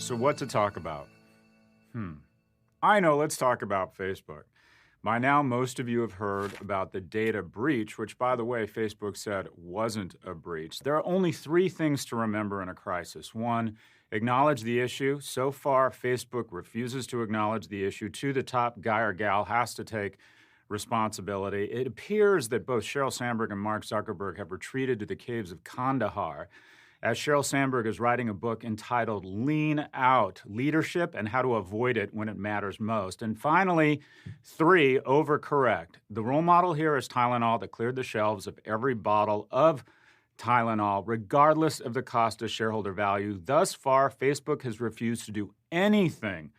So what to talk about? I know, let's talk about Facebook. By now, most of you have heard about the data breach, which, by the way, Facebook said wasn't a breach. There are only three things to remember in a crisis. One, acknowledge the issue. So far, Facebook refuses to acknowledge the issue. Two, the top guy or gal has to take responsibility. It appears that both Sheryl Sandberg and Mark Zuckerberg have retreated to the caves of Kandahar, as Sheryl Sandberg is writing a book entitled Lean Out, Leadership and How to Avoid It When It Matters Most. And finally, three, overcorrect. The role model here is Tylenol that cleared the shelves of every bottle of Tylenol, regardless of the cost of shareholder value. Thus far, Facebook has refused to do anything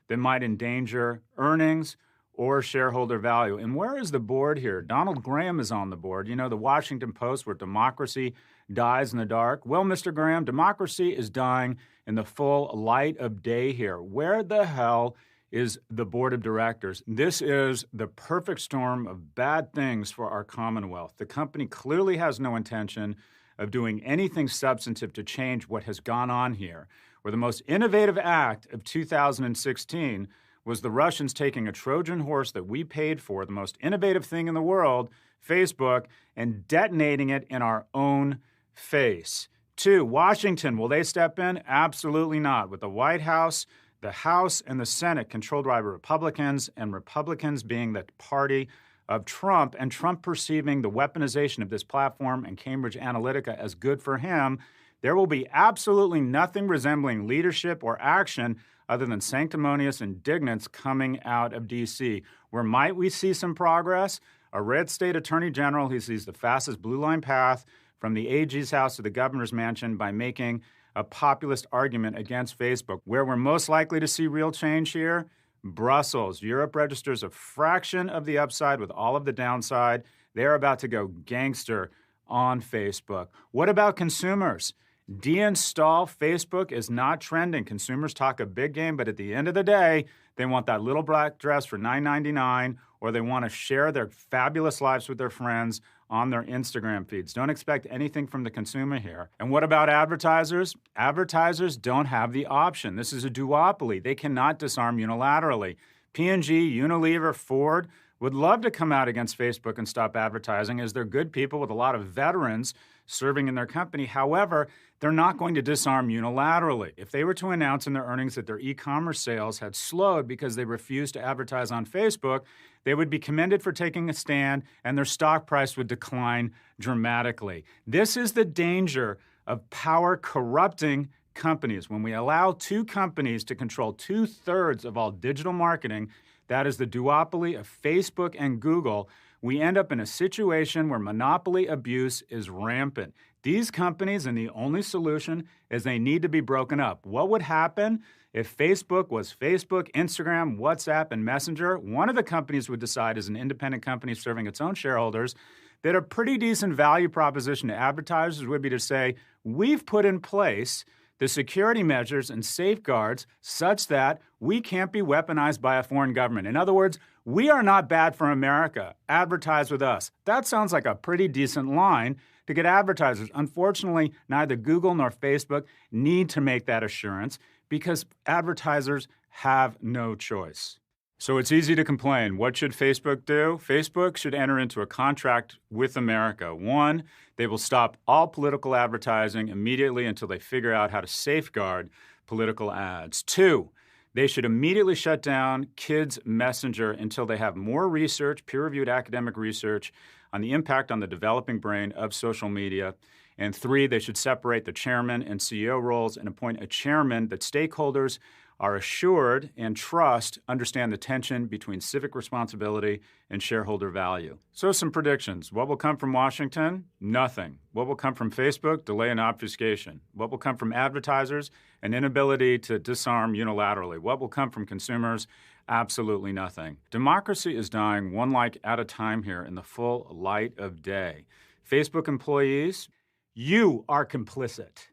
that might endanger earnings or shareholder value. And where is the board here? Donald Graham is on the board. You know, the Washington Post, where democracy dies in the dark. Well, Mr. Graham, democracy is dying in the full light of day here. Where the hell is the board of directors? This is the perfect storm of bad things for our Commonwealth. The company clearly has no intention of doing anything substantive to change what has gone on here, where the most innovative act of 2016 was the Russians taking a Trojan horse that we paid for, the most innovative thing in the world, Facebook, and detonating it in our own face. Two, Washington, will they step in? Absolutely not. With the White House, the House, and the Senate controlled by Republicans, and Republicans being the party of Trump, and Trump perceiving the weaponization of this platform and Cambridge Analytica as good for him, there will be absolutely nothing resembling leadership or action other than sanctimonious indignance coming out of D.C. Where might we see some progress? A red state attorney general who sees the fastest blue line path from the AG's house to the governor's mansion by making a populist argument against Facebook. Where we're most likely to see real change here? Brussels. Europe registers a fraction of the upside with all of the downside. They're about to go gangster on Facebook. What about consumers? Deinstall Facebook is not trending. Consumers talk a big game, but at the end of the day, they want that little black dress for $9.99, or they want to share their fabulous lives with their friends on their Instagram feeds. Don't expect anything from the consumer here. And what about advertisers? Advertisers don't have the option. This is a duopoly. They cannot disarm unilaterally. P&G, Unilever, Ford would love to come out against Facebook and stop advertising, as they're good people with a lot of veterans serving in their company. However, they're not going to disarm unilaterally. If they were to announce in their earnings that their e-commerce sales had slowed because they refused to advertise on Facebook, they would be commended for taking a stand, and their stock price would decline dramatically. This is the danger of power corrupting companies. When we allow two companies to control 2/3 of all digital marketing, that is the duopoly of Facebook and Google, we end up in a situation where monopoly abuse is rampant. These companies, and the only solution is they need to be broken up. What would happen if Facebook was Facebook, Instagram, WhatsApp, and Messenger? One of the companies would decide, as an independent company serving its own shareholders, that a pretty decent value proposition to advertisers would be to say, we've put in place the security measures and safeguards such that we can't be weaponized by a foreign government. In other words, we are not bad for America. Advertise with us. That sounds like a pretty decent line to get advertisers. Unfortunately, neither Google nor Facebook need to make that assurance because advertisers have no choice. So it's easy to complain. What should Facebook do? Facebook should enter into a contract with America. One, they will stop all political advertising immediately until they figure out how to safeguard political ads. Two, they should immediately shut down Kids Messenger until they have more research, peer-reviewed academic research, on the impact on the developing brain of social media. And three, they should separate the chairman and CEO roles and appoint a chairman that stakeholders are assured and trust understand the tension between civic responsibility and shareholder value. So some predictions. What will come from Washington? Nothing. What will come from Facebook? Delay and obfuscation. What will come from advertisers? An inability to disarm unilaterally. What will come from consumers? Absolutely nothing. Democracy is dying one like at a time here in the full light of day. Facebook employees, you are complicit.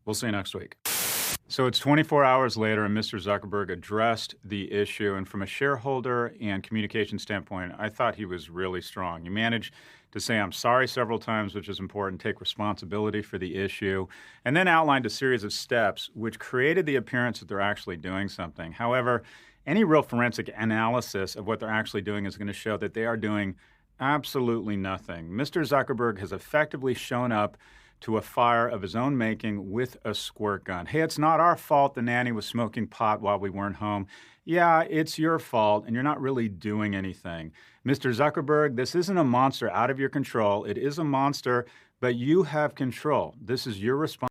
We'll see you next week. So it's 24 hours later, and Mr. Zuckerberg addressed the issue. And from a shareholder and communication standpoint, I thought he was really strong. He managed to say, I'm sorry several times, which is important, take responsibility for the issue, and then outlined a series of steps which created the appearance that they're actually doing something. However, any real forensic analysis of what they're actually doing is going to show that they are doing absolutely nothing. Mr. Zuckerberg has effectively shown up to a fire of his own making with a squirt gun. Hey, it's not our fault the nanny was smoking pot while we weren't home. Yeah, it's your fault, and you're not really doing anything. Mr. Zuckerberg, this isn't a monster out of your control. It is a monster, but you have control. This is your responsibility.